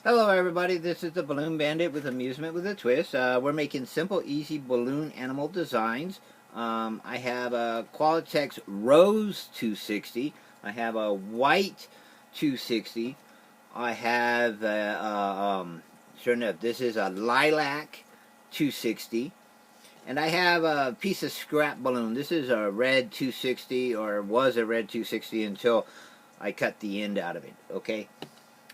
Hello everybody, this is the Balloon Bandit with Amusement with a Twist. We're making simple, easy balloon animal designs. I have a Qualitex Rose 260. I have a white 260. I have, sure enough, this is a lilac 260. And I have a piece of scrap balloon. This is a red 260, or was a red 260 until I cut the end out of it, okay?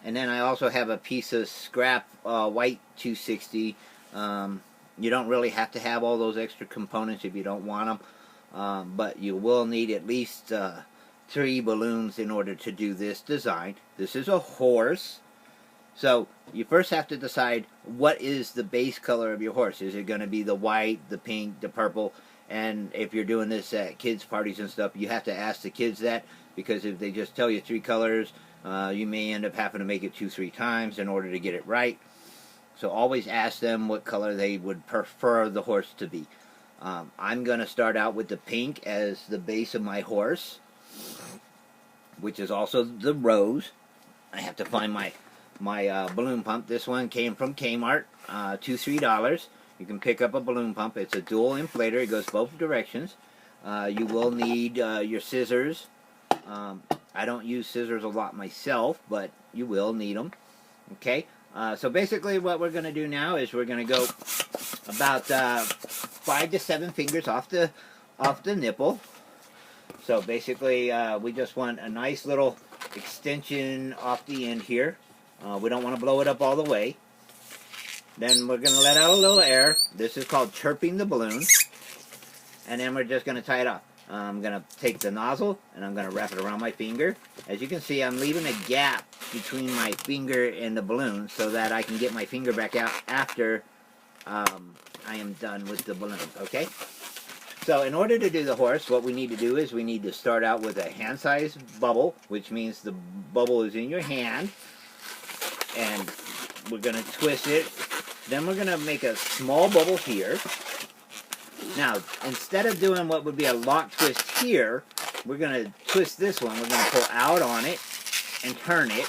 And then I also have a piece of scrap white 260. You don't really have to have all those extra components if you don't want them. But you will need at least 3 balloons in order to do this design. This is a horse. So you first have to decide what is the base color of your horse. Is it going to be the white, the pink, the purple? And if you're doing this at kids' parties and stuff, you have to ask the kids that, because if they just tell you 3 colors, you may end up having to make it 2-3 times in order to get it right. So always ask them what color they would prefer the horse to be. I'm going to start out with the pink as the base of my horse, which is also the rose. I have to find my balloon pump. This one came from Kmart, $2-3. You can pick up a balloon pump. It's a dual inflator. It goes both directions. You will need your scissors. I don't use scissors a lot myself, but you will need them. Okay, so basically what we're going to do now is we're going to go about 5 to 7 fingers off the nipple. So basically we just want a nice little extension off the end here. We don't want to blow it up all the way. Then we're going to let out a little air. This is called chirping the balloon. And then we're just going to tie it off. I'm going to take the nozzle and I'm going to wrap it around my finger. As you can see, I'm leaving a gap between my finger and the balloon so that I can get my finger back out after I am done with the balloon, okay? So in order to do the horse, what we need to do is we need to start out with a hand-sized bubble, which means the bubble is in your hand. And we're going to twist it. Then we're going to make a small bubble here. Now, instead of doing what would be a lock twist here, we're going to twist this one. We're going to pull out on it and turn it.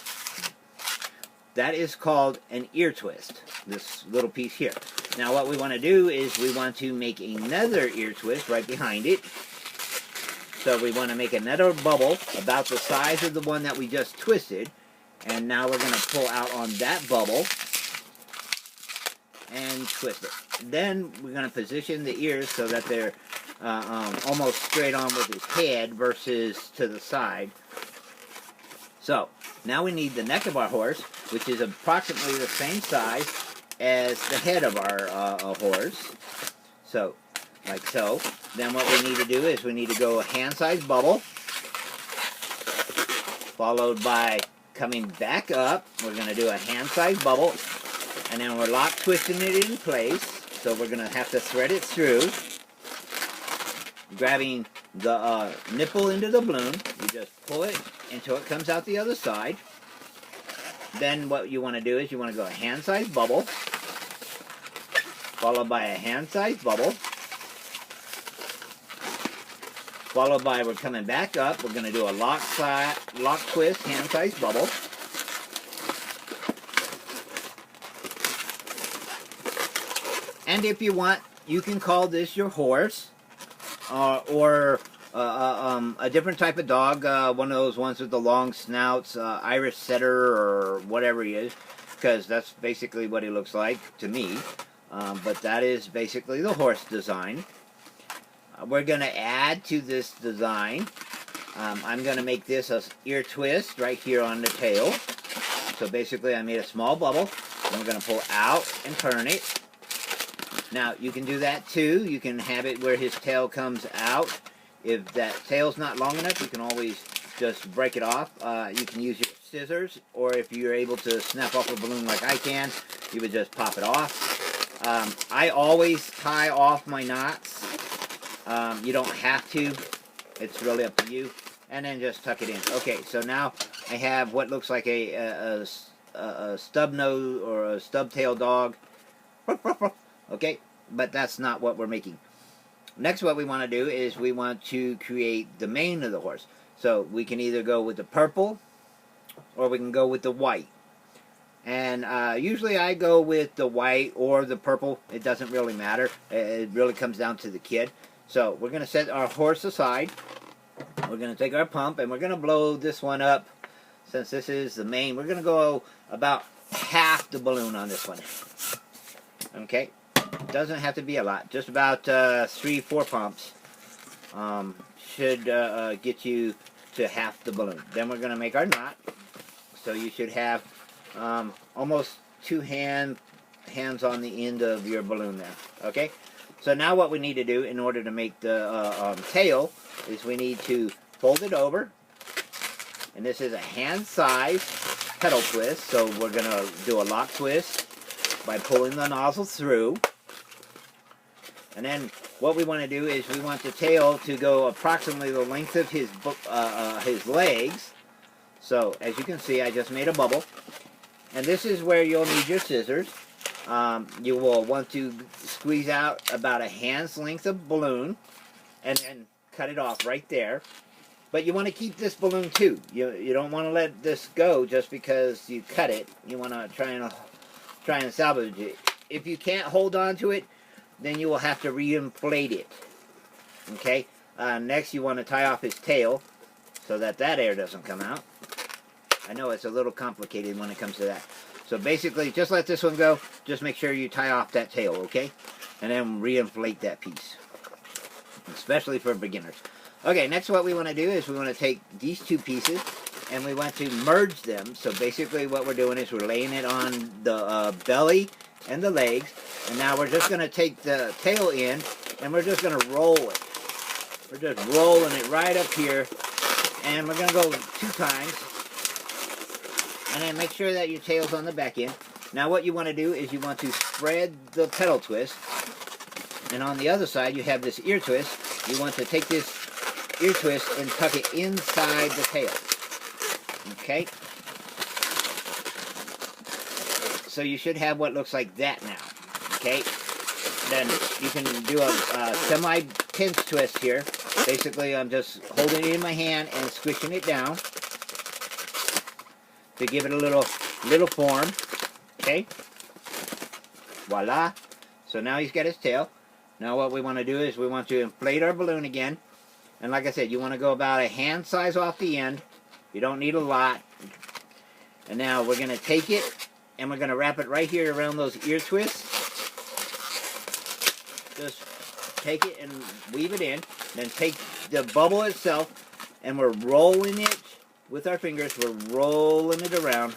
That is called an ear twist, this little piece here. Now, what we want to do is we want to make another ear twist right behind it. So we want to make another bubble about the size of the one that we just twisted. And now we're going to pull out on that bubble and twist it. Then we're going to position the ears so that they're almost straight on with his head versus to the side. So now we need the neck of our horse, which is approximately the same size as the head of our horse. So, like so. Then what we need to do is we need to go a hand-sized bubble, followed by coming back up. We're going to do a hand-sized bubble, and then we're lock twisting it in place. So we're going to have to thread it through, grabbing the nipple into the balloon. You just pull it until it comes out the other side. Then what you want to do is you want to go a hand-sized bubble, followed by a hand-sized bubble, followed by we're coming back up. We're going to do a lock twist hand-sized bubble. And if you want, you can call this your horse, or a different type of dog, one of those ones with the long snouts, Irish setter or whatever he is, because that's basically what he looks like to me. But that is basically the horse design. We're going to add to this design. I'm going to make this an ear twist right here on the tail. So basically I made a small bubble, and we're going to pull out and turn it. Now, you can do that too. You can have it where his tail comes out. If that tail's not long enough, you can always just break it off. You can use your scissors, or if you're able to snap off a balloon like I can, you would just pop it off. I always tie off my knots. You don't have to. It's really up to you. And then just tuck it in. Okay, so now I have what looks like a stub nose or a stub tail dog. Okay, but that's not what we're making. Next, what we want to do is we want to create the mane of the horse. So we can either go with the purple or we can go with the white. And usually I go with the white or the purple. It doesn't really matter. It really comes down to the kid. So we're going to set our horse aside. We're going to take our pump and we're going to blow this one up. Since this is the main, we're going to go about half the balloon on this one. Okay? Doesn't have to be a lot. Just about 3-4 pumps should get you to half the balloon. Then we're going to make our knot. So you should have almost 2 hands on the end of your balloon there. Okay? So now what we need to do in order to make the tail is we need to fold it over. And this is a hand-size pedal twist. So we're going to do a lock twist by pulling the nozzle through. And then what we want to do is we want the tail to go approximately the length of his legs. So as you can see, I just made a bubble. And this is where you'll need your scissors. You will want to squeeze out about a hand's length of balloon and then cut it off right there. But you want to keep this balloon too. You don't want to let this go just because you cut it. You want to try and salvage it. If you can't hold on to it, then you will have to re-inflate it. Okay? Next you want to tie off his tail so that air doesn't come out. I know it's a little complicated when it comes to that. So basically, just let this one go. Just make sure you tie off that tail, okay? And then re-inflate that piece. Especially for beginners. Okay, next what we want to do is we want to take these 2 pieces and we want to merge them. So basically what we're doing is we're laying it on the belly and the legs. And now we're just going to take the tail in and we're just going to roll it. We're just rolling it right up here. And we're going to go 2 times. And then make sure that your tail's on the back end. Now what you want to do is you want to spread the pedal twist. And on the other side you have this ear twist. You want to take this ear twist and tuck it inside the tail. Okay? So you should have what looks like that now. Okay? Then you can do a semi-pinch twist here. Basically I'm just holding it in my hand and squishing it down to give it a little form. Okay? Voila. So now he's got his tail. Now what we want to do is we want to inflate our balloon again. And like I said, you want to go about a hand size off the end. You don't need a lot. And now we're going to take it and we're going to wrap it right here around those ear twists. Just take it and weave it in. Then take the bubble itself and we're rolling it with our fingers. We're rolling it around.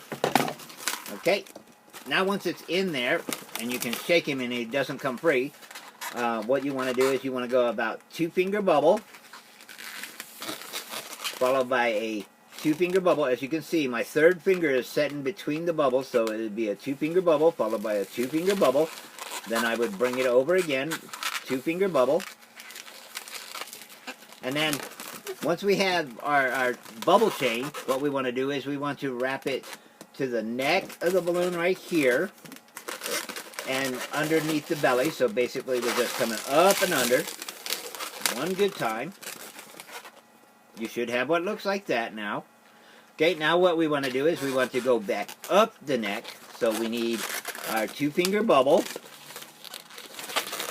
Okay. Now once it's in there and you can shake him and he doesn't come free, what you want to do is you want to go about 2-finger bubble followed by a 2-finger bubble. As you can see, my 3rd finger is set in between the bubbles, so it would be a 2-finger bubble followed by a 2-finger bubble. Then I would bring it over again, 2-finger bubble. And then once we have our bubble chain, what we want to do is we want to wrap it to the neck of the balloon right here and underneath the belly. So basically we're just coming up and under one good time. You should have what looks like that now. Okay, now what we want to do is we want to go back up the neck. So we need our 2-finger bubble,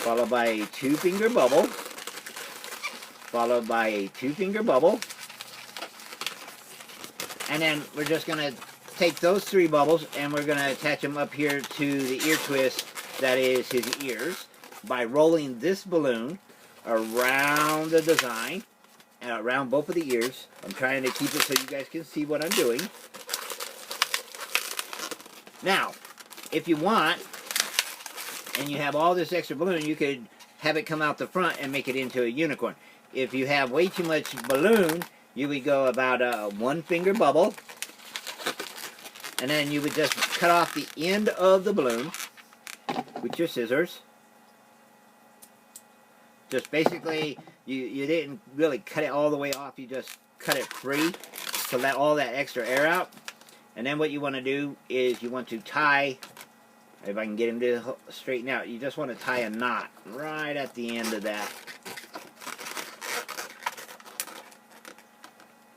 followed by a 2-finger bubble, followed by a 2-finger bubble. And then we're just going to take those 3 bubbles and we're going to attach them up here to the ear twist that is his ears by rolling this balloon around the design. Around both of the ears. I'm trying to keep it so you guys can see what I'm doing. Now, if you want, and you have all this extra balloon, you could have it come out the front and make it into a unicorn. If you have way too much balloon, you would go about a 1-finger bubble, and then you would just cut off the end of the balloon with your scissors. Just basically, you didn't really cut it all the way off. You just cut it free to let all that extra air out. And then what you want to do is you want to tie, if I can get him to straighten out, you just want to tie a knot right at the end of that.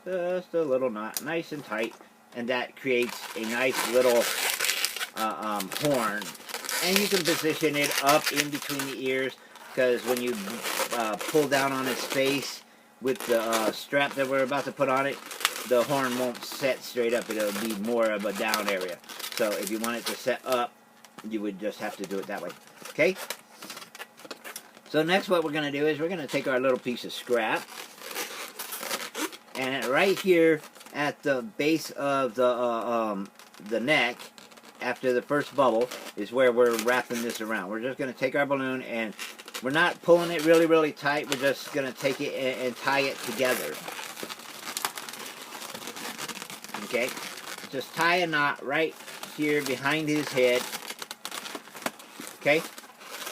Just a little knot, nice and tight. And that creates a nice little horn. And you can position it up in between the ears, because when you pull down on its face with the strap that we're about to put on it, the horn won't set straight up. It'll be more of a down area. So if you want it to set up, you would just have to do it that way. Okay? So next what we're going to do is we're going to take our little piece of scrap, and right here at the base of the neck, after the first bubble, is where we're wrapping this around. We're just going to take our balloon, and we're not pulling it really, really tight. We're just going to take it and tie it together. Okay? Just tie a knot right here behind his head. Okay?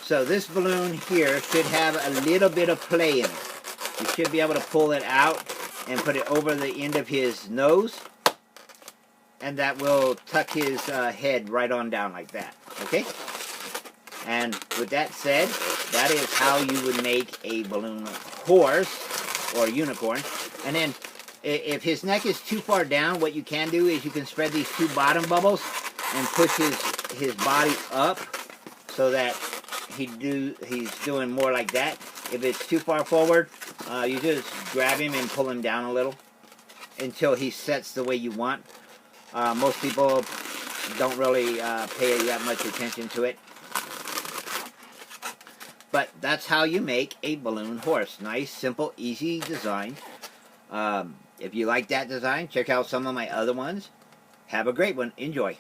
So this balloon here should have a little bit of play in it. You should be able to pull it out and put it over the end of his nose, and that will tuck his head right on down like that. Okay? And with that said, that is how you would make a balloon horse or unicorn. And then if his neck is too far down, what you can do is you can spread these two bottom bubbles and push his body up so that he's doing more like that. If it's too far forward, you just grab him and pull him down a little until he sets the way you want. Most people don't really pay that much attention to it. But that's how you make a balloon horse. Nice, simple, easy design. If you like that design, check out some of my other ones. Have a great one. Enjoy.